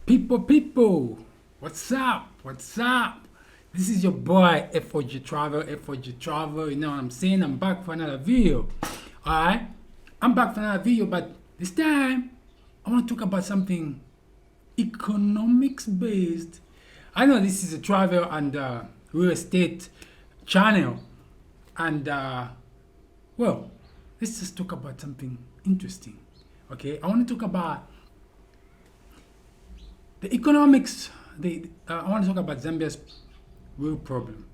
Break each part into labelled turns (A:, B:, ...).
A: People, what's up? What's up? This is your boy F4G Travel. You know what I'm saying? I'm back for another video. Alright? I'm back for another video, but this time I want to talk about something economics based. I know this is a travel and real estate channel, and well, let's just talk about something interesting. Okay, I want to talk about the economics. I want to talk about Zambia's real problem.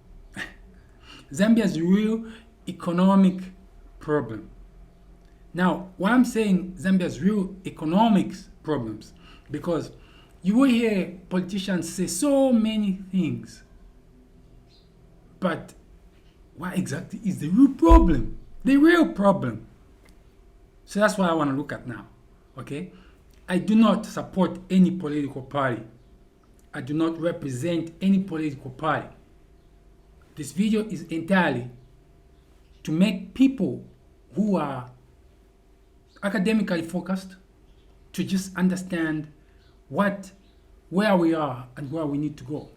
A: Zambia's real economic problem. Now, why I'm saying Zambia's real economics problems, because you will hear politicians say so many things, but what exactly is the real problem? The real problem. So that's what I want to look at now. Okay? I do not support any political party. I do not represent any political party. This video is entirely to make people who are academically focused to just understand where we are and where we need to go.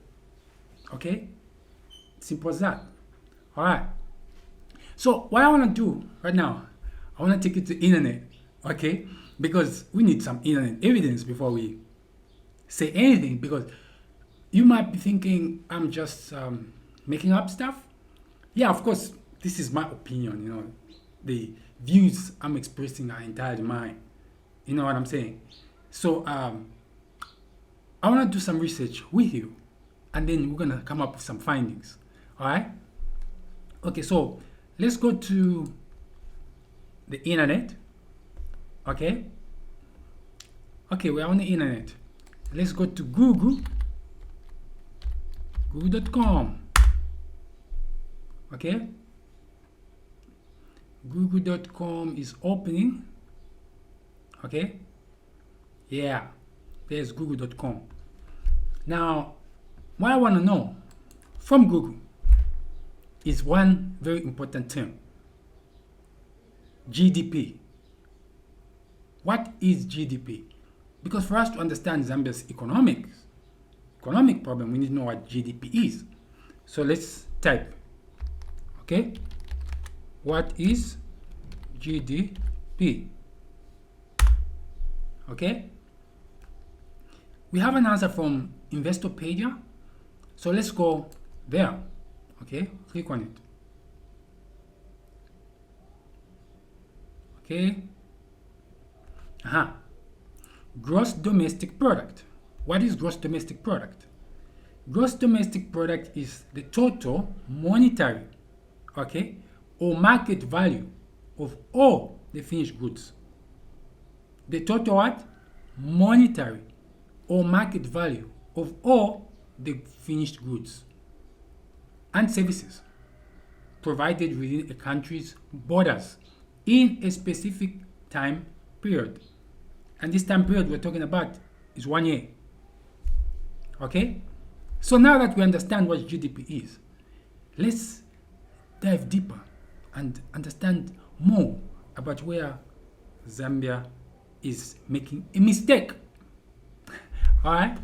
A: Okay? Simple as that. All right. So what I want to do right now, I want to take it to the internet. Okay? Because we need some internet evidence before we say anything, because you might be thinking I'm just making up stuff. Yeah, of course, this is my opinion, you know. The views I'm expressing are entirely mine. You know what I'm saying? So I want to do some research with you, and then we're going to come up with some findings. All right? Okay, so let's go to the internet. Okay, we're on the internet. Let's go to google.com. Okay, google.com is opening. Okay, yeah, there's google.com. Now, what I want to know from Google is one very important term: GDP. What is GDP? Because for us to understand Zambia's economic problem, we need to know what GDP is. So let's type. Okay, what is GDP? Okay, we have an answer from Investopedia. So let's go there. Okay, click on it. Okay. Gross domestic product. What is gross domestic product? Gross domestic product is the total monetary, okay, or market value of all the finished goods. The total what? Monetary or market value of all the finished goods and services provided within a country's borders in a specific time period. And this time period we're talking about is 1 year. Okay? So now that we understand what GDP is, let's dive deeper and understand more about where Zambia is making a mistake. Alright?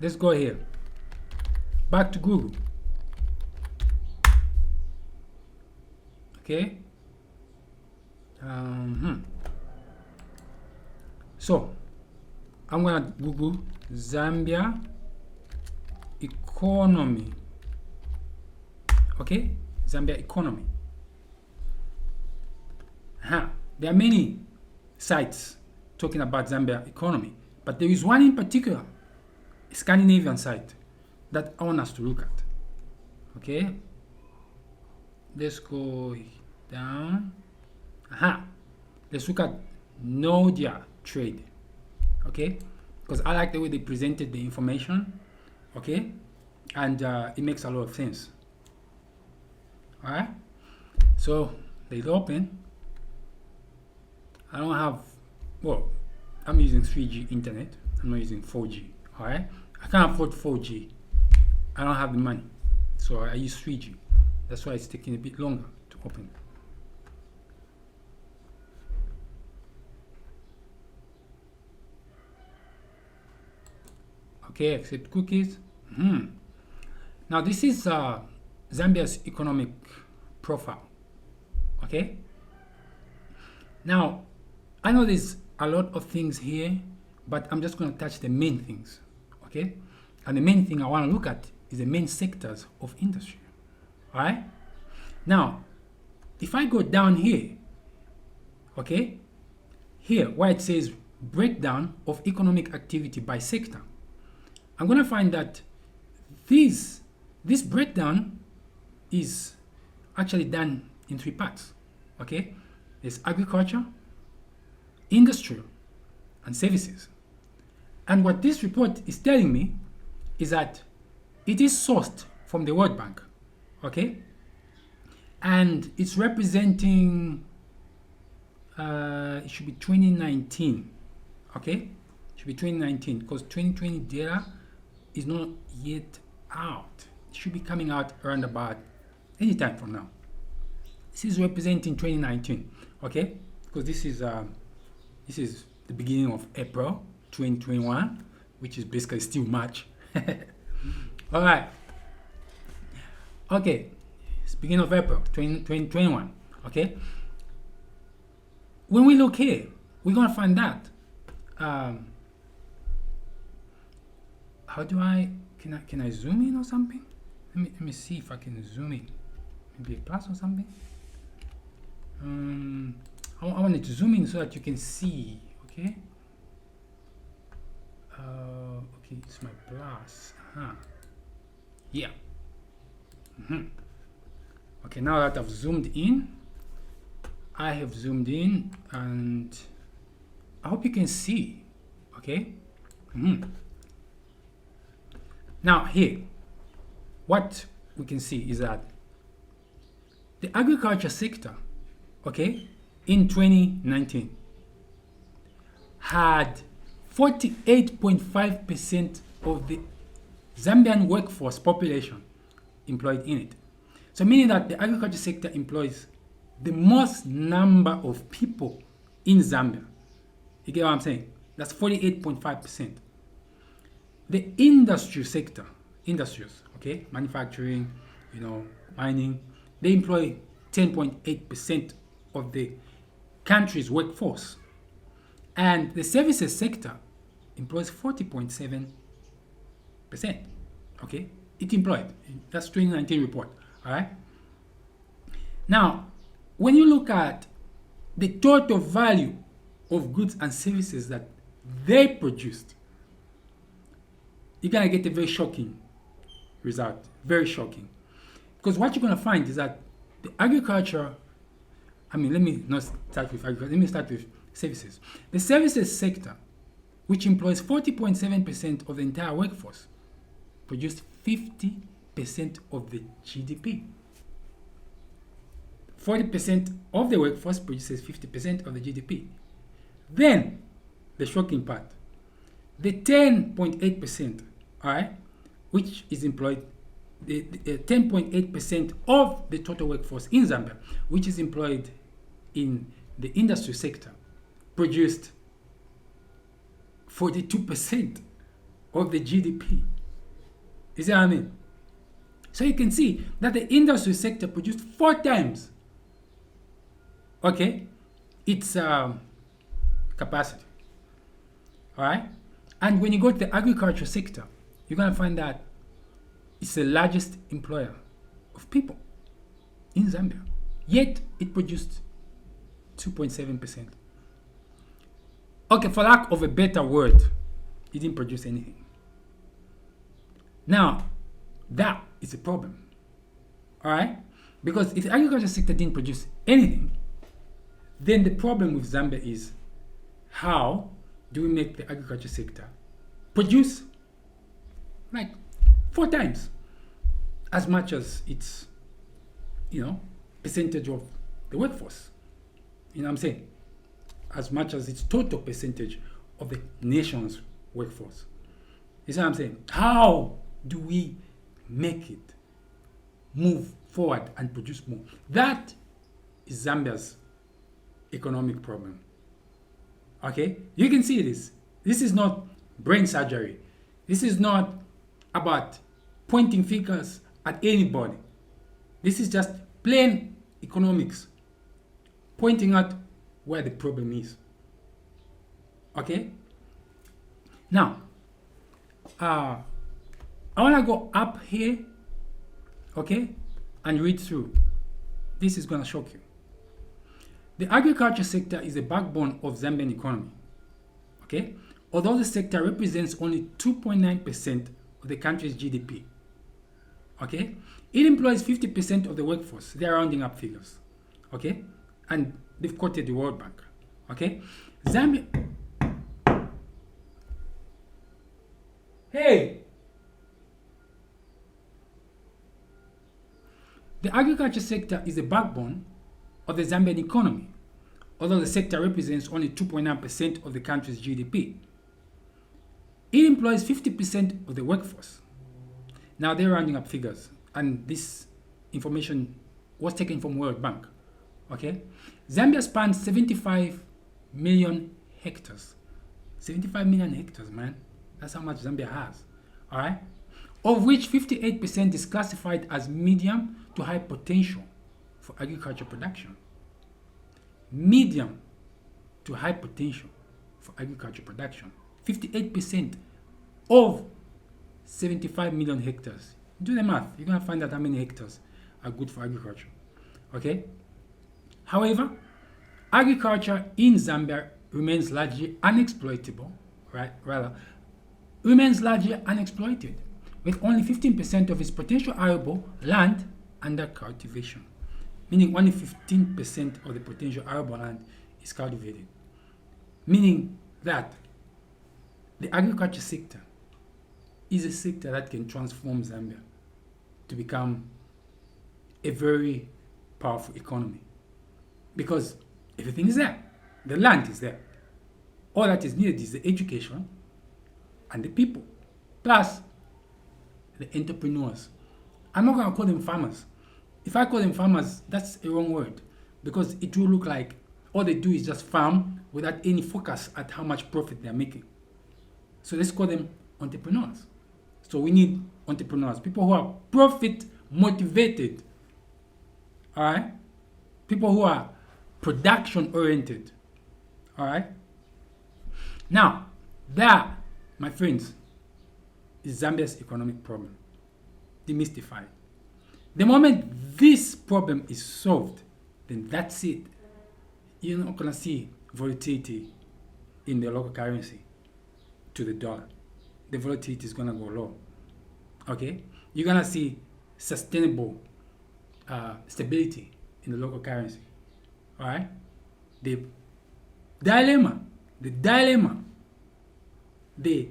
A: Let's go here. Back to Google. Okay? So I'm gonna Google Zambia economy. Okay, Zambia economy. There are many sites talking about Zambia economy, but there is one in particular, a Scandinavian site, that I want us to look at. Okay, let's go down. Let's look at Nodia Trade. Okay, because I like the way they presented the information. Okay, and it makes a lot of sense. All right, so they open. I don't have, well, I'm using 3G internet. I'm not using 4G. All right, I can't afford 4G. I don't have the money, so I use 3G. That's why it's taking a bit longer to open. Okay, accept cookies. Now this is Zambia's economic profile. Okay. Now I know there's a lot of things here, but I'm just going to touch the main things. Okay. And the main thing I want to look at is the main sectors of industry. All right. Now, if I go down here, okay, here where it says breakdown of economic activity by sector, I'm going to find that this breakdown is actually done in 3 parts. Okay, there's agriculture, industrial, and services. And what this report is telling me is that it is sourced from the World Bank. Okay, and it's representing it should be 2019. Okay, it should be 2019 because 2020 data is not yet out. It should be coming out around about any time from now. This is representing 2019. Okay, because this is the beginning of April 2021, which is basically still March. All right. Okay, it's beginning of April 2021. Okay, when we look here, we're gonna find that how do I can I zoom in or something? Let me see if I can zoom in. Maybe a plus or something. I wanted to zoom in so that you can see. Okay. Okay, it's my plus. Yeah. Okay, now that I've zoomed in, I have zoomed in, and I hope you can see. Okay. Now here, what we can see is that the agriculture sector, okay, in 2019 had 48.5% of the Zambian workforce population employed in it. So meaning that the agriculture sector employs the most number of people in Zambia. You get what I'm saying? That's 48.5%. The industry sector, industries, okay, manufacturing, mining, they employ 10.8% of the country's workforce. And the services sector employs 40.7%. Okay, it employed. That's 2019 report. All right. Now, when you look at the total value of goods and services that they produced, you're gonna get a very shocking result. Very shocking. Because what you're gonna find is that the agriculture, let me not start with agriculture, let me start with services. The services sector, which employs 40.7% of the entire workforce, produced 50% of the GDP. 40% of the workforce produces 50% of the GDP. Then, the shocking part, the 10.8%, all right, which is employed, the 10.8% of the total workforce in Zambia, which is employed in the industry sector, produced 42% of the GDP. You see what I mean? So you can see that the industry sector produced 4 times, okay, its capacity. All right? And when you go to the agriculture sector, you're going to find that it's the largest employer of people in Zambia. Yet it produced 2.7%. Okay, for lack of a better word, it didn't produce anything. Now, that is a problem. All right? Because if the agriculture sector didn't produce anything, then the problem with Zambia is how do we make the agriculture sector produce like 4 times as much as its, percentage of the workforce. You know what I'm saying? As much as its total percentage of the nation's workforce. You see what I'm saying? How do we make it move forward and produce more? That is Zambia's economic problem. Okay? You can see this. This is not brain surgery. This is not about pointing fingers at anybody. This is just plain economics, pointing out where the problem is. Okay? Now, I want to go up here, okay, and read through. This is going to shock you. The agriculture sector is the backbone of Zambian economy, okay? Although the sector represents only 2.9% of the country's GDP, okay? It employs 50% of the workforce. They are rounding up figures, okay? And they've quoted the World Bank, okay? Zambia... Hey! The agriculture sector is the backbone of the Zambian economy, although the sector represents only 2.9% of the country's GDP. It employs 50% of the workforce. Now they're rounding up figures, and this information was taken from World Bank. Okay, Zambia spans 75 million hectares. 75 million hectares, man. That's how much Zambia has. All right, of which 58% is classified as medium to high potential for agriculture production. Medium to high potential for agriculture production. 58% of 75 million hectares. Do the math. You're going to find out how many hectares are good for agriculture. Okay? However, agriculture in Zambia remains largely unexploitable, right? Rather, remains largely unexploited, with only 15% of its potential arable land under cultivation. Meaning only 15% of the potential arable land is cultivated. Meaning that the agriculture sector is a sector that can transform Zambia to become a very powerful economy. Because everything is there. The land is there. All that is needed is the education and the people. Plus the entrepreneurs. I'm not going to call them farmers. If I call them farmers, that's a wrong word, because it will look like all they do is just farm without any focus at how much profit they're making. So let's call them entrepreneurs. So we need entrepreneurs, people who are profit motivated, all right? People who are production oriented, all right? Now, that, my friends, is Zambia's economic problem. Demystified. The moment this problem is solved, then that's it. You're not going to see volatility in the local currency to the dollar. The volatility is going to go low. Okay? You're going to see sustainable stability in the local currency. All right? The dilemma, the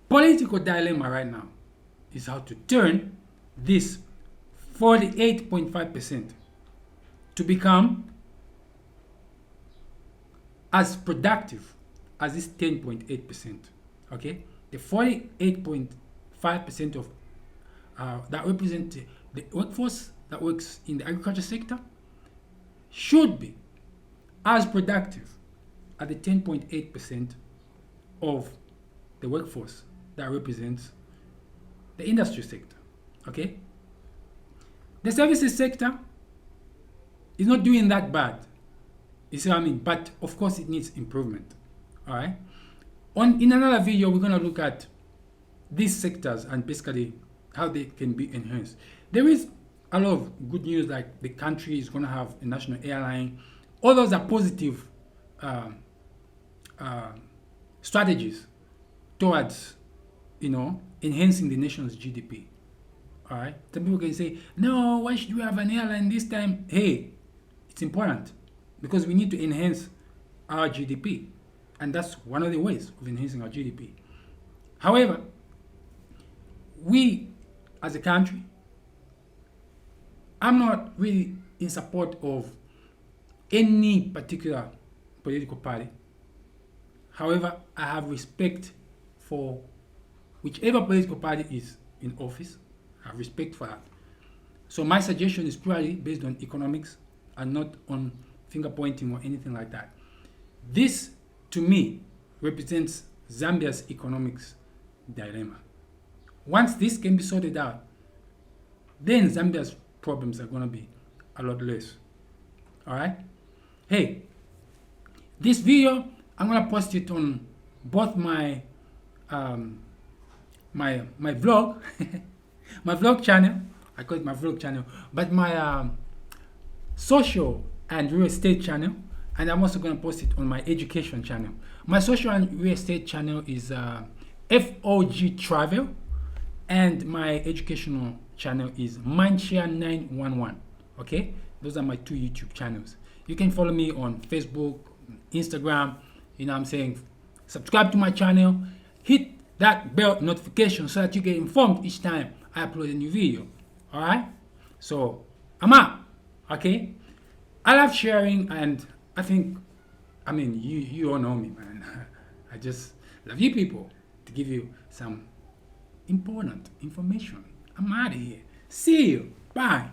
A: political dilemma right now is how to turn this 48.5% to become as productive as this 10.8%. Okay, the 48.5% of that represent the workforce that works in the agriculture sector should be as productive as the 10.8% of the workforce that represents the industry sector. Okay. The services sector is not doing that bad. You see what I mean? But of course it needs improvement. All right. In another video, we're going to look at these sectors and basically how they can be enhanced. There is a lot of good news, like the country is going to have a national airline. All those are positive strategies towards, enhancing the nation's GDP. All right. Some people can say, no, why should we have an airline this time? Hey, it's important because we need to enhance our GDP. And that's one of the ways of enhancing our GDP. However, we as a country, I'm not really in support of any particular political party. However, I have respect for whichever political party is in office. I have respect for that. So my suggestion is purely based on economics and not on finger pointing or anything like that. This, to me, represents Zambia's economics dilemma. Once this can be sorted out, then Zambia's problems are going to be a lot less. All right? Hey, this video, I'm going to post it on both my my vlog, my vlog channel. I call it my vlog channel, but my social and real estate channel, and I'm also going to post it on my education channel. My social and real estate channel is FOG Travel, and my educational channel is Mindshare911. Okay, those are my two YouTube channels. You can follow me on Facebook, Instagram. You know what I'm saying? Subscribe to my channel, hit that bell notification so that you get informed each time I upload a new video. All right, so I'm out. Okay, I love sharing, and I mean, you all know me, man. I just love you people to give you some important information. I'm out of here. See you. Bye.